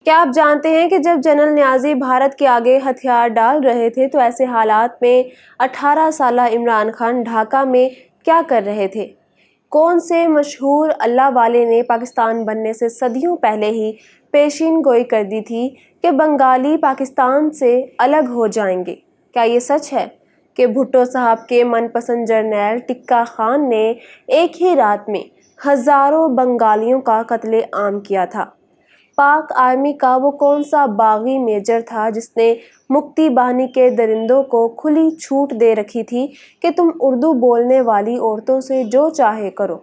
کیا آپ جانتے ہیں کہ جب جنرل نیازی بھارت کے آگے ہتھیار ڈال رہے تھے تو ایسے حالات میں 18 سالہ عمران خان ڈھاکہ میں کیا کر رہے تھے؟ کون سے مشہور اللہ والے نے پاکستان بننے سے صدیوں پہلے ہی پیشین گوئی کر دی تھی کہ بنگالی پاکستان سے الگ ہو جائیں گے؟ کیا یہ سچ ہے کہ بھٹو صاحب کے من پسند جرنیل ٹکا خان نے ایک ہی رات میں ہزاروں بنگالیوں کا قتل عام کیا تھا؟ پاک آرمی کا وہ کون سا باغی میجر تھا جس نے مکتی بانی کے درندوں کو کھلی چھوٹ دے رکھی تھی کہ تم اردو بولنے والی عورتوں سے جو چاہے کرو؟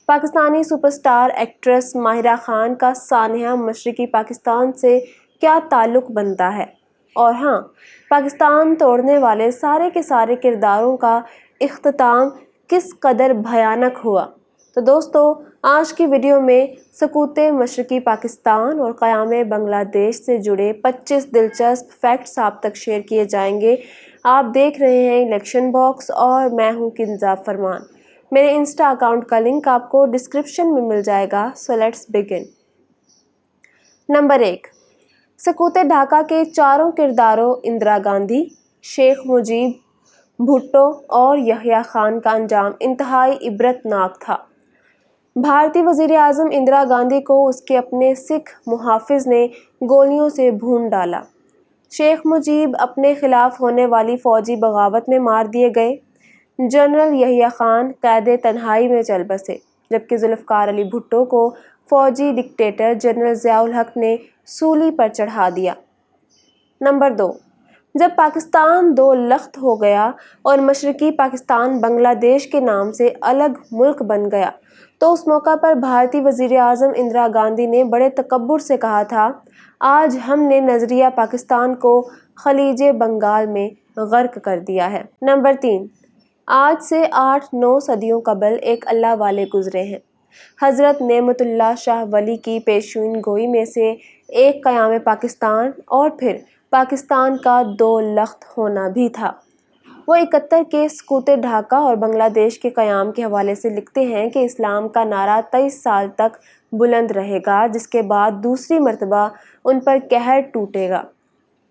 Pakistani super star actress Mahira Khan کا سانحہ مشرقی پاکستان سے کیا تعلق بنتا ہے؟ اور ہاں، پاکستان توڑنے والے سارے کے سارے کرداروں کا اختتام کس قدر بھیانک ہوا؟ تو دوستو، آج کی ویڈیو میں سقوط مشرقی پاکستان اور قیام بنگلہ دیش سے جڑے 25 دلچسپ فیکٹس آپ تک شیئر کیے جائیں گے۔ آپ دیکھ رہے ہیں الیکشن باکس اور میں ہوں کنزا فرمان۔ میرے انسٹا اکاؤنٹ کا لنک آپ کو ڈسکرپشن میں مل جائے گا۔ So let's begin. نمبر 1، سقوط ڈھاکہ کے چاروں کرداروں اندرا گاندھی، شیخ مجیب، بھٹو اور یحییٰ خان کا انجام انتہائی عبرت ناک تھا۔ بھارتی وزیر اعظم اندرا گاندھی کو اس کے اپنے سکھ محافظ نے گولیوں سے بھون ڈالا۔ شیخ مجیب اپنے خلاف ہونے والی فوجی بغاوت میں مار دیے گئے۔ جنرل یحییٰ خان قید تنہائی میں چل بسے، جبکہ ذوالفقار علی بھٹو کو فوجی ڈکٹیٹر جنرل ضیاء الحق نے سولی پر چڑھا دیا۔ نمبر 2، جب پاکستان دو لخت ہو گیا اور مشرقی پاکستان بنگلہ دیش کے نام سے الگ ملک بن گیا تو اس موقع پر بھارتی وزیر اعظم اندرا گاندھی نے بڑے تکبر سے کہا تھا، آج ہم نے نظریہ پاکستان کو خلیج بنگال میں غرق کر دیا ہے۔ نمبر 3، آج سے 8-9 صدیوں قبل ایک اللہ والے گزرے ہیں۔ حضرت نعمت اللہ شاہ ولی کی پیشین گوئی میں سے ایک قیام پاکستان اور پھر پاکستان کا دو لخت ہونا بھی تھا۔ وہ 71 کے سقوط ڈھاکہ اور بنگلہ دیش کے قیام کے حوالے سے لکھتے ہیں کہ اسلام کا نعرہ 23 سال تک بلند رہے گا، جس کے بعد دوسری مرتبہ ان پر قہر ٹوٹے گا۔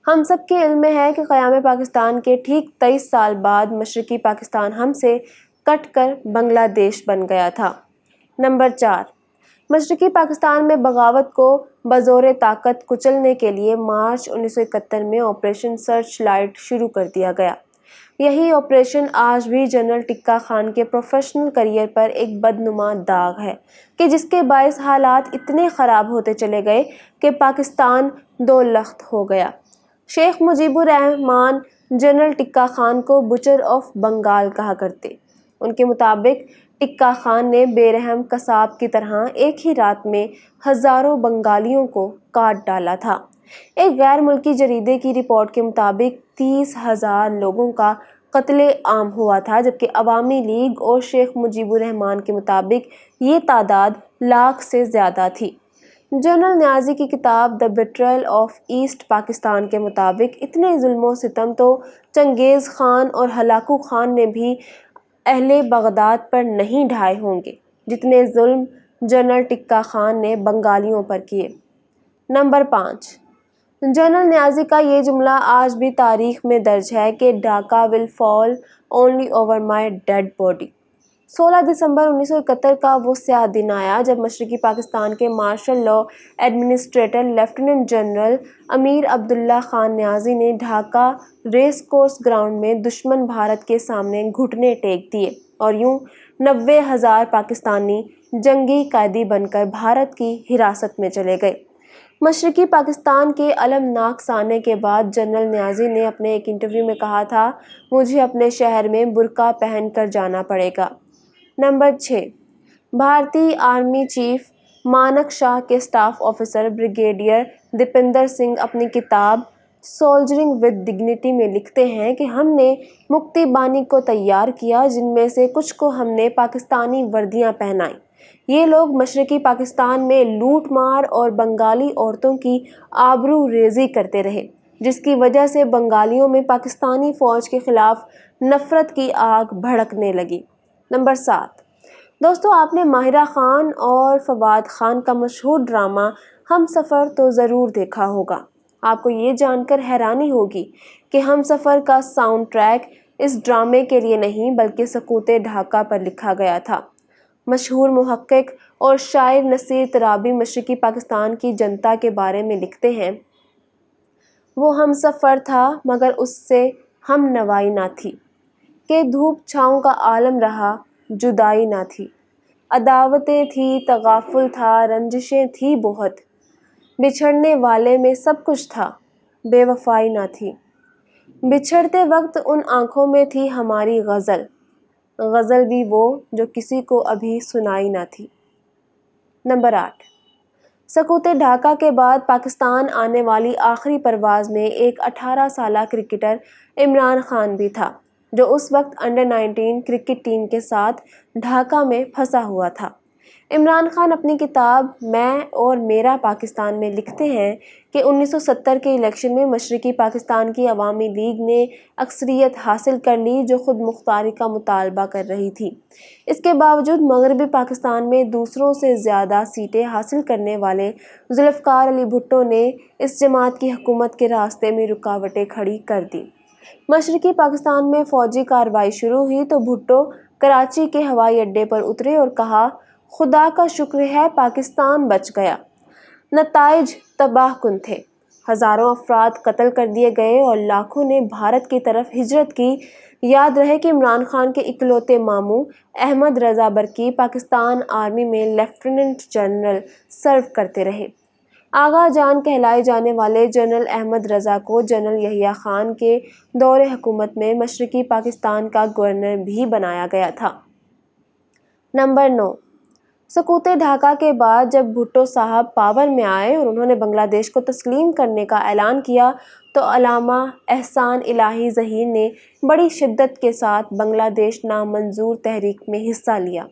ہم سب کے علم میں ہے کہ قیام پاکستان کے ٹھیک 23 سال بعد مشرقی پاکستان ہم سے کٹ کر بنگلہ دیش بن گیا تھا۔ نمبر 4، مشرقی پاکستان میں بغاوت کو بزور طاقت کچلنے کے لیے مارچ 1971 میں آپریشن سرچ لائٹ شروع کر دیا گیا۔ یہی آپریشن آج بھی جنرل ٹکا خان کے پروفیشنل کیریئر پر ایک بدنما داغ ہے کہ جس کے باعث حالات اتنے خراب ہوتے چلے گئے کہ پاکستان دو لخت ہو گیا۔ شیخ مجیب الرحمان جنرل ٹکا خان کو بچر آف بنگال کہا کرتے۔ ان کے مطابق ٹکا خان نے بے رحم قصاب کی طرح ایک ہی رات میں ہزاروں بنگالیوں کو کاٹ ڈالا تھا۔ ایک غیر ملکی جریدے کی رپورٹ کے مطابق 30,000 لوگوں کا قتل عام ہوا تھا، جبکہ عوامی لیگ اور شیخ مجیب الرحمان کے مطابق یہ تعداد لاکھ سے زیادہ تھی۔ جنرل نیازی کی کتاب دی بیٹریل آف ایسٹ پاکستان کے مطابق اتنے ظلم و ستم تو چنگیز خان اور ہلاکو خان نے بھی اہل بغداد پر نہیں ڈھائے ہوں گے جتنے ظلم جنرل ٹکا خان نے بنگالیوں پر کیے۔ نمبر 5، جنرل نیازی کا یہ جملہ آج بھی تاریخ میں درج ہے کہ Dhaka will fall only over my dead body. 16 دسمبر 1971 کا وہ سیاہ دن آیا جب مشرقی پاکستان کے martial law administrator lieutenant general Amir Abdullah Khan Niazi نے ڈھاکہ ریس کورس گراؤنڈ میں دشمن بھارت کے سامنے گھٹنے ٹیک دیے اور یوں 90,000 پاکستانی جنگی قیدی بن کر بھارت کی حراست میں چلے گئے۔ مشرقی پاکستان کے المناک سانحے کے بعد جنرل نیازی نے اپنے ایک انٹرویو میں کہا تھا، مجھے اپنے شہر میں برقع پہن کر جانا پڑے گا۔ نمبر 6، بھارتی آرمی چیف مانک شاہ کے اسٹاف آفیسر بریگیڈیئر دیپندر سنگھ اپنی کتاب سولجرنگ ود ڈگنیٹی میں لکھتے ہیں کہ ہم نے مکتی بانی کو تیار کیا، جن میں سے کچھ کو ہم نے پاکستانی وردیاں پہنائیں۔ یہ لوگ مشرقی پاکستان میں لوٹ مار اور بنگالی عورتوں کی آبرو ریزی کرتے رہے، جس کی وجہ سے بنگالیوں میں پاکستانی فوج کے خلاف نفرت کی آگ بھڑکنے لگی۔ نمبر 7، دوستو، آپ نے ماہرہ خان اور فواد خان کا مشہور ڈرامہ ہم سفر تو ضرور دیکھا ہوگا۔ آپ کو یہ جان کر حیرانی ہوگی کہ ہم سفر کا ساؤنڈ ٹریک اس ڈرامے کے لیے نہیں بلکہ سکوت ڈھاکہ پر لکھا گیا تھا۔ مشہور محقق اور شاعر نصیر ترابی مشرقی پاکستان کی جنتا کے بارے میں لکھتے ہیں، وہ ہم سفر تھا مگر اس سے ہم نوائی نہ تھی، کہ دھوپ چھاؤں کا عالم رہا جدائی نہ تھی، عداوتیں تھی تغافل تھا رنجشیں تھی بہت، بچھڑنے والے میں سب کچھ تھا بے وفائی نہ تھی، بچھڑتے وقت ان آنکھوں میں تھی ہماری غزل، غزل بھی وہ جو کسی کو ابھی سنائی نہ تھی۔ نمبر 8، سکوت ڈھاکہ کے بعد پاکستان آنے والی آخری پرواز میں ایک 18 سالہ کرکٹر عمران خان بھی تھا، جو اس وقت انڈر-19 کرکٹ ٹیم کے ساتھ ڈھاکہ میں پھنسا ہوا تھا۔ عمران خان اپنی کتاب میں اور میرا پاکستان میں لکھتے ہیں کہ 1970 کے الیکشن میں مشرقی پاکستان کی عوامی لیگ نے اکثریت حاصل کر لی جو خود مختاری کا مطالبہ کر رہی تھی۔ اس کے باوجود مغربی پاکستان میں دوسروں سے زیادہ سیٹیں حاصل کرنے والے ذوالفقار علی بھٹو نے اس جماعت کی حکومت کے راستے میں رکاوٹیں کھڑی کر دیں۔ مشرقی پاکستان میں فوجی کارروائی شروع ہوئی تو بھٹو کراچی کے ہوائی اڈے پر اترے اور کہا، خدا کا شکر ہے پاکستان بچ گیا۔ نتائج تباہ کن تھے، ہزاروں افراد قتل کر دیے گئے اور لاکھوں نے بھارت کی طرف ہجرت کی۔ یاد رہے کہ عمران خان کے اکلوتے ماموں احمد رضا برقی پاکستان آرمی میں لیفٹیننٹ جنرل سرو کرتے رہے۔ آغا جان کہلائے جانے والے جنرل احمد رضا کو جنرل یحییٰ خان کے دور حکومت میں مشرقی پاکستان کا گورنر بھی بنایا گیا تھا۔ نمبر 9، سکوت ڈھاکہ کے بعد جب بھٹو صاحب پاور میں آئے اور انہوں نے بنگلہ دیش کو تسلیم کرنے کا اعلان کیا تو علامہ احسان الہی ظہیر نے بڑی شدت کے ساتھ بنگلہ دیش نامنظور تحریک میں حصہ لیا۔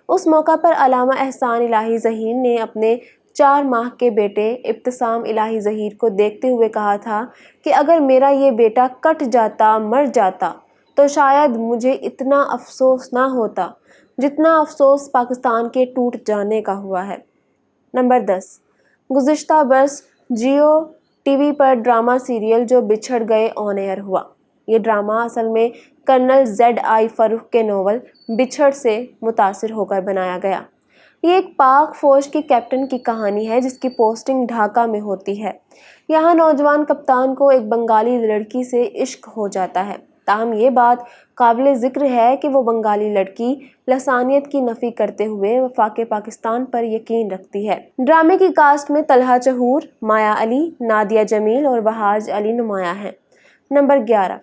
اس موقع پر علامہ احسان الہی ظہیر نے اپنے 4 ماہ کے بیٹے ابتسام الہی ظہیر کو دیکھتے ہوئے کہا تھا کہ اگر میرا یہ بیٹا کٹ جاتا مر جاتا تو شاید مجھے اتنا افسوس نہ ہوتا جتنا افسوس پاکستان کے ٹوٹ جانے کا ہوا ہے۔ نمبر 10، گزشتہ برس جیو ٹی وی پر ڈرامہ سیریل جو بچھڑ گئے آن ایئر ہوا۔ یہ ڈرامہ اصل میں کرنل ZI فروخ کے ناول بچھڑ سے متاثر ہو کر بنایا گیا۔ یہ ایک پاک فوج کی کیپٹن کی کہانی ہے جس کی پوسٹنگ ڈھاکہ میں ہوتی ہے۔ یہاں نوجوان کپتان کو ایک بنگالی لڑکی سے عشق ہو جاتا ہے، تاہم یہ بات قابل ذکر ہے کہ وہ بنگالی لڑکی لسانیت کی نفی کرتے ہوئے وفاق پاکستان پر یقین رکھتی ہے۔ ڈرامے کی کاسٹ میں طلحہ چہور، مایا علی، نادیہ جمیل اور وہاج علی نمایاں ہیں۔ نمبر 11،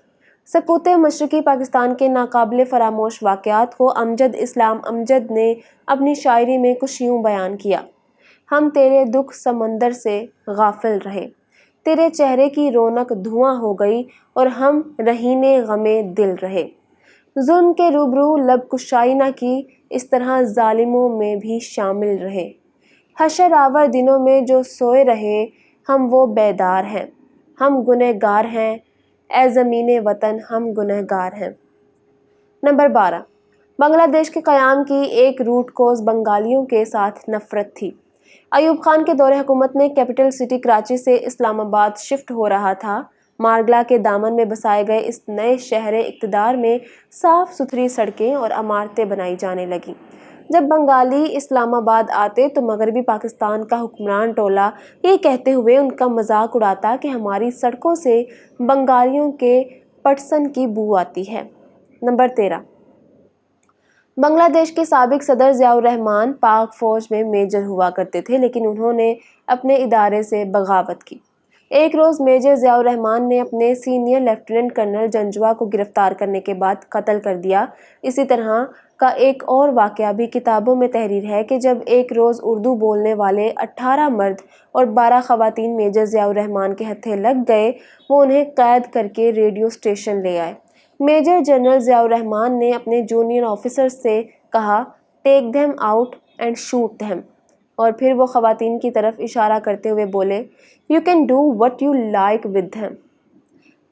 سکوت مشرقی پاکستان کے ناقابل فراموش واقعات کو امجد اسلام امجد نے اپنی شاعری میں کچھ یوں بیان کیا، ہم تیرے دکھ سمندر سے غافل رہے، تیرے چہرے کی رونق دھواں ہو گئی اور ہم رہینے غمِ دل رہے، ظلم کے روبرو لب کشائی نہ کی، اس طرح ظالموں میں بھی شامل رہے، حشر آور دنوں میں جو سوئے رہے، ہم وہ بیدار ہیں، ہم گنہگار ہیں، اے زمین وطن ہم گنہگار ہیں۔ نمبر 12، بنگلہ دیش کے قیام کی ایک روٹ کوز بنگالیوں کے ساتھ نفرت تھی۔ ایوب خان کے دور حکومت میں کیپٹل سٹی کراچی سے اسلام آباد شفٹ ہو رہا تھا۔ مارگلہ کے دامن میں بسائے گئے اس نئے شہر اقتدار میں صاف ستھری سڑکیں اور عمارتیں بنائی جانے لگیں۔ جب بنگالی اسلام آباد آتے تو مغربی پاکستان کا حکمران ٹولہ یہ کہتے ہوئے ان کا مذاق اڑاتا کہ ہماری سڑکوں سے بنگالیوں کے پٹسن کی بو آتی ہے۔ نمبر 13، بنگلہ دیش کے سابق صدر ضیاء الرحمان پاک فوج میں میجر ہوا کرتے تھے لیکن انہوں نے اپنے ادارے سے بغاوت کی۔ ایک روز میجر ضیاء الرحمان نے اپنے سینئر لیفٹیننٹ کرنل جنجوا کو گرفتار کرنے کے بعد قتل کر دیا۔ اسی طرح کا ایک اور واقعہ بھی کتابوں میں تحریر ہے کہ جب ایک روز اردو بولنے والے 18 مرد اور 12 خواتین میجر ضیاء الرحمان کے ہتھے لگ گئے، وہ انہیں قید کر کے ریڈیو اسٹیشن لے آئے۔ میجر جنرل ضیاء الرحمان نے اپنے جونیئر آفیسر سے کہا، take them out and shoot them, اور پھر وہ خواتین کی طرف اشارہ کرتے ہوئے بولے، you can do what you like with them.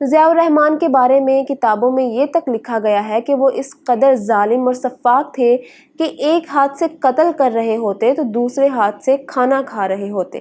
Zia ur Rahman کے بارے میں کتابوں میں یہ تک لکھا گیا ہے کہ وہ اس قدر ظالم اور سفاک تھے کہ ایک ہاتھ سے قتل کر رہے ہوتے تو دوسرے ہاتھ سے کھانا کھا رہے ہوتے۔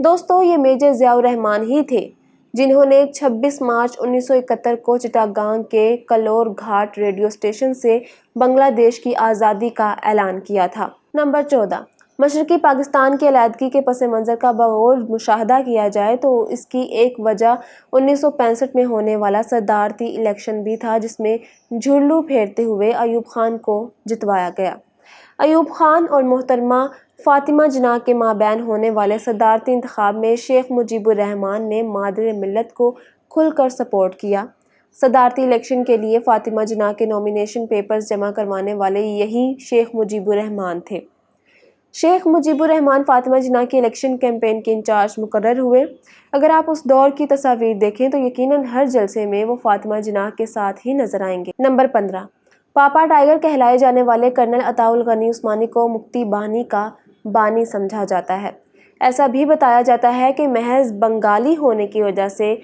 دوستو، یہ میجر ضیاء الرحمان ہی تھے جنہوں نے 26 مارچ 1971 کو چٹاگانگ کے کلور گھاٹ ریڈیو اسٹیشن سے بنگلہ دیش کی آزادی کا اعلان کیا تھا۔ نمبر 14، مشرقی پاکستان کی علیحدگی کے پس منظر کا بغور مشاہدہ کیا جائے تو اس کی ایک وجہ 1965 میں ہونے والا صدارتی الیکشن بھی تھا، جس میں جھرلو پھیرتے ہوئے ایوب خان کو جتوایا گیا۔ ایوب خان اور محترمہ فاطمہ جناح کے مابین ہونے والے صدارتی انتخاب میں شیخ مجیب الرحمان نے مادر ملت کو کھل کر سپورٹ کیا۔ صدارتی الیکشن کے لیے فاطمہ جناح کے نامینیشن پیپرز جمع کروانے والے یہی شیخ مجیب الرحمان تھے۔ شیخ مجیب الرحمان فاطمہ جناح کی الیکشن کیمپین کے انچارج مقرر ہوئے۔ اگر آپ اس دور کی تصاویر دیکھیں تو یقیناً ہر جلسے میں وہ فاطمہ جناح کے ساتھ ہی نظر آئیں گے۔ نمبر 15، پاپا ٹائگر کہلائے جانے والے کرنل عطاء الغنی عثمانی کو مکتی بانی کا بانی سمجھا جاتا ہے۔ ایسا بھی بتایا جاتا ہے کہ محض بنگالی ہونے کی وجہ سے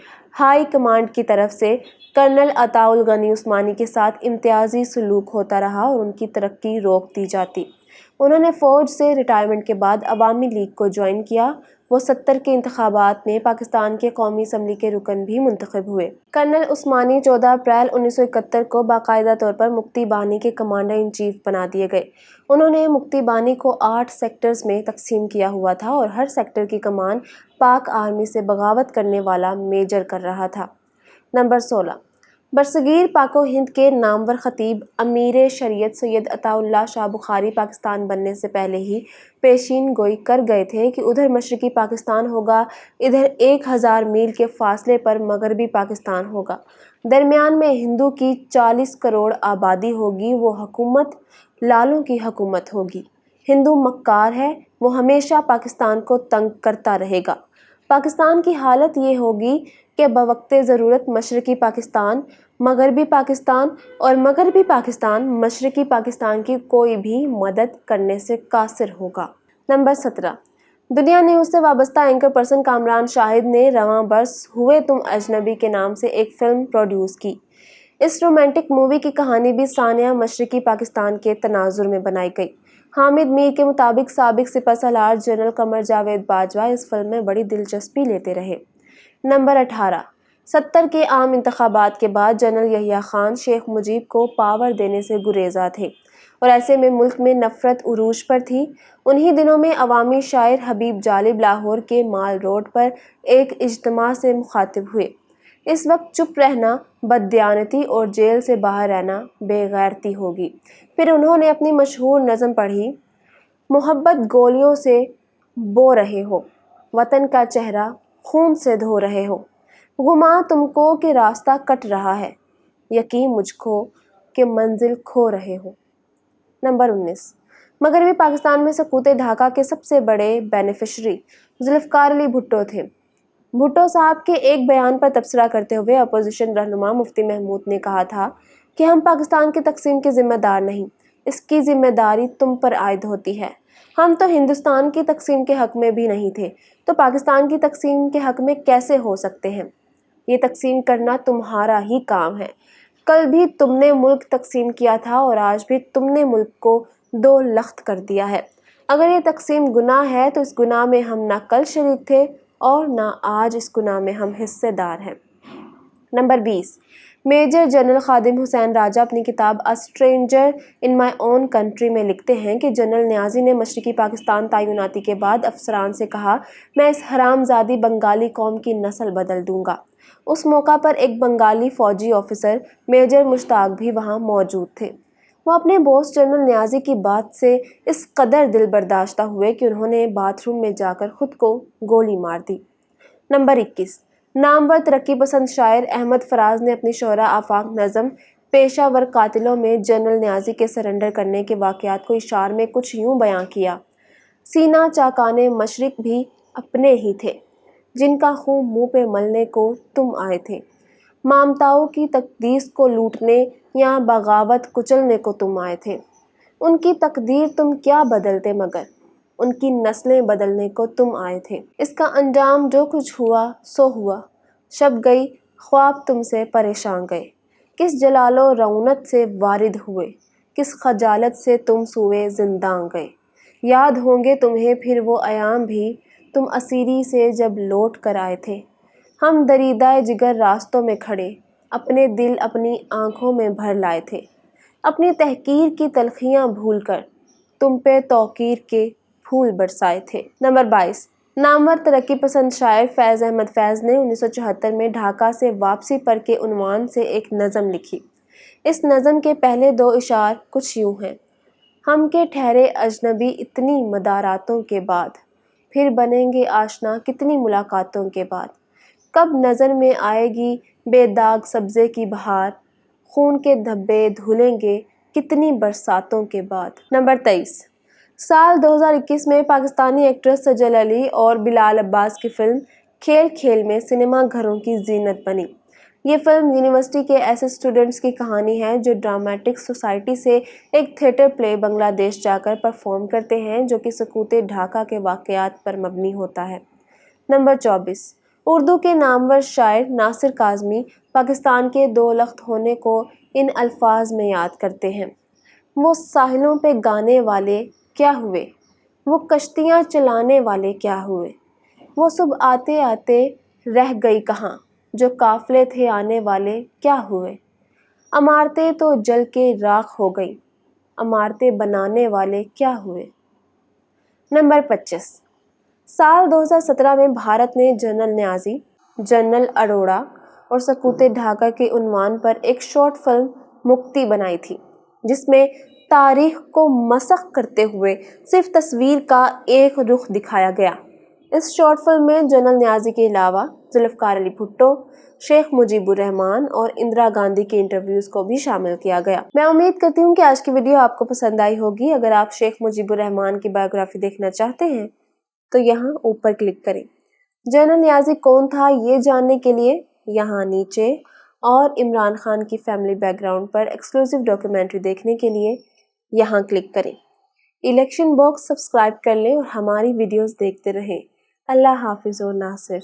ہائی کمانڈ کی طرف سے کرنل عطاء الغنی عثمانی کے ساتھ امتیازی سلوک ہوتا رہا اور ان کی ترقی روک دی جاتی۔ انہوں نے فوج سے ریٹائرمنٹ کے بعد عوامی لیگ کو جوائن کیا۔ وہ 70 کے انتخابات میں پاکستان کے قومی اسمبلی کے رکن بھی منتخب ہوئے۔ کرنل عثمانی 14 اپریل 1971 کو باقاعدہ طور پر مکتی بانی کے کمانڈر ان چیف بنا دیے گئے۔ انہوں نے مکتی بانی کو 8 سیکٹرز میں تقسیم کیا ہوا تھا اور ہر سیکٹر کی کمان پاک آرمی سے بغاوت کرنے والا میجر کر رہا تھا۔ نمبر 16، برصغیر پاک و ہند کے نامور خطیب امیر شریعت سید عطا اللہ شاہ بخاری پاکستان بننے سے پہلے ہی پیشین گوئی کر گئے تھے کہ ادھر مشرقی پاکستان ہوگا، ادھر 1000 میل کے فاصلے پر مغربی پاکستان ہوگا، درمیان میں ہندو کی 40 کروڑ آبادی ہوگی، وہ حکومت لالوں کی حکومت ہوگی۔ ہندو مکار ہے، وہ ہمیشہ پاکستان کو تنگ کرتا رہے گا۔ پاکستان کی حالت یہ ہوگی کہ بوقت ضرورت مشرقی پاکستان مغربی پاکستان اور مغربی پاکستان مشرقی پاکستان کی کوئی بھی مدد کرنے سے قاصر ہوگا۔ نمبر 17، دنیا نیوز سے وابستہ اینکر پرسن کامران شاہد نے رواں برس ہوئے تم اجنبی کے نام سے ایک فلم پروڈیوس کی۔ اس رومانٹک مووی کی کہانی بھی سانحہ مشرقی پاکستان کے تناظر میں بنائی گئی۔ حامد میر کے مطابق سابق سپہ سالار جنرل قمر جاوید باجوہ اس فلم میں بڑی دلچسپی لیتے رہے۔ نمبر 18، 70 کے عام انتخابات کے بعد جنرل یحییٰ خان شیخ مجیب کو پاور دینے سے گریزاں تھے اور ایسے میں ملک میں نفرت عروج پر تھی۔ انہی دنوں میں عوامی شاعر حبیب جالب لاہور کے مال روڈ پر ایک اجتماع سے مخاطب ہوئے۔ اس وقت چپ رہنا بددیانتی اور جیل سے باہر رہنا بے غیرتی ہوگی۔ پھر انہوں نے اپنی مشہور نظم پڑھی، محبت گولیوں سے بو رہے ہو، وطن کا چہرہ خون سے دھو رہے ہو، گماں تم کو کہ راستہ کٹ رہا ہے، یقین مجھ کو کہ منزل کھو رہے ہو۔ نمبر 19، مغربی پاکستان میں سقوط ڈھاکہ کے سب سے بڑے بینیفیشری ذوالفقار علی بھٹو تھے۔ بھٹو صاحب کے ایک بیان پر تبصرہ کرتے ہوئے اپوزیشن رہنما مفتی محمود نے کہا تھا کہ ہم پاکستان کی تقسیم کے ذمہ دار نہیں، اس کی ذمہ داری تم پر عائد ہوتی ہے۔ ہم تو ہندوستان کی تقسیم کے حق میں بھی نہیں تھے، تو پاکستان کی تقسیم کے حق میں کیسے ہو سکتے ہیں؟ یہ تقسیم کرنا تمہارا ہی کام ہے۔ کل بھی تم نے ملک تقسیم کیا تھا اور آج بھی تم نے ملک کو 2 لخت کر دیا ہے۔ اگر یہ تقسیم گناہ ہے تو اس گناہ میں ہم نہ کل شریک تھے اور نہ آج اس گناہ میں ہم حصے دار ہیں۔ Number 20، major general Khadim Hussain راجہ اپنی کتاب a stranger in my own country میں لکھتے ہیں کہ جنرل نیازی نے مشرقی پاکستان تعیناتی کے بعد افسران سے کہا، میں اس حرام زادی بنگالی قوم کی نسل بدل دوں گا۔ اس موقع پر ایک بنگالی فوجی آفیسر میجر مشتاق بھی وہاں موجود تھے۔ وہ اپنے باس جنرل نیازی کی بات سے اس قدر دل برداشتہ ہوئے کہ انہوں نے باتھ روم میں جا کر خود کو گولی مار دی۔ نمبر 21، نامور ترقی پسند شاعر احمد فراز نے اپنی شعرا آفاق نظم پیشہ ور قاتلوں میں جنرل نیازی کے سرنڈر کرنے کے واقعات کو اشعار میں کچھ یوں بیان کیا، سینہ چاکانے مشرق بھی اپنے ہی تھے، جن کا خون منہ پہ ملنے کو تم آئے تھے، مامتاؤں کی تقدیس کو لوٹنے یا بغاوت کچلنے کو تم آئے تھے، ان کی تقدیر تم کیا بدلتے مگر ان کی نسلیں بدلنے کو تم آئے تھے، اس کا انجام جو کچھ ہوا سو ہوا، شب گئی خواب تم سے پریشان گئے، کس جلال و رونت سے وارد ہوئے، کس خجالت سے تم سوئے زنداں گئے، یاد ہوں گے تمہیں پھر وہ ایام بھی تم اسیری سے جب لوٹ کر آئے تھے۔ ہم دریدہ جگر راستوں میں کھڑے اپنے دل اپنی آنکھوں میں بھر لائے تھے، اپنی تحقیر کی تلخیاں بھول کر تم پہ توقیر کے پھول برسائے تھے۔ نمبر 22، نامور ترقی پسند شاعر فیض احمد فیض نے 1974 میں ڈھاکہ سے واپسی پر کے عنوان سے ایک نظم لکھی۔ اس نظم کے پہلے 2 اشعار کچھ یوں ہیں: ہم کے ٹھہرے اجنبی اتنی مداراتوں کے بعد، پھر بنیں گے آشنا کتنی ملاقاتوں کے بعد، کب نظر میں آئے گی بے داغ سبزے کی بہار، خون کے دھبے دھلیں گے کتنی برساتوں کے بعد۔ نمبر 23، سال 2021 میں پاکستانی ایکٹریس سجل علی اور بلال عباس کی فلم کھیل کھیل میں سنیما گھروں کی زینت بنی۔ یہ فلم یونیورسٹی کے ایسے اسٹوڈنٹس کی کہانی ہے جو ڈرامیٹک سوسائٹی سے ایک تھیٹر پلے بنگلہ دیش جا کر پرفارم کرتے ہیں جو کہ سقوط ڈھاکہ کے واقعات پر مبنی ہوتا ہے۔ نمبر 24، اردو کے نامور شاعر ناصر کاظمی پاکستان کے 2 لخت ہونے کو ان الفاظ میں یاد کرتے ہیں: وہ ساحلوں پہ گانے والے کیا ہوئے، وہ کشتیاں چلانے والے کیا ہوئے، وہ صبح آتے آتے رہ گئی کہاں، جو قافلے تھے آنے والے کیا ہوئے، عمارتیں تو جل کے راکھ ہو گئیں، عمارتیں بنانے والے کیا ہوئے۔ نمبر 25، سال 2017 میں بھارت نے جنرل نیازی، جنرل اروڑا اور سقوط ڈھاکہ کے عنوان پر ایک شارٹ فلم مکتی بنائی تھی، جس میں تاریخ کو مسخ کرتے ہوئے صرف تصویر کا ایک رخ دکھایا گیا۔ اس شارٹ فلم میں جنرل نیازی کے علاوہ ذوالفقار علی بھٹو، شیخ مجیب الرحمان اور اندرا گاندھی کے انٹرویوز کو بھی شامل کیا گیا۔ میں امید کرتی ہوں کہ آج کی ویڈیو آپ کو پسند آئی ہوگی۔ اگر آپ شیخ مجیب الرحمان کی بایوگرافی دیکھنا چاہتے ہیں تو یہاں اوپر کلک کریں۔ جنرل نیازی کون تھا یہ جاننے کے لیے یہاں نیچے، اور عمران خان کی فیملی بیک گراؤنڈ پر ایکسکلوسیو ڈاکیومنٹری دیکھنے کے لیے یہاں کلک کریں۔ الیکشن باکس سبسکرائب کر لیں اور ہماری ویڈیوز دیکھتے رہیں۔ اللہ حافظ و ناصر۔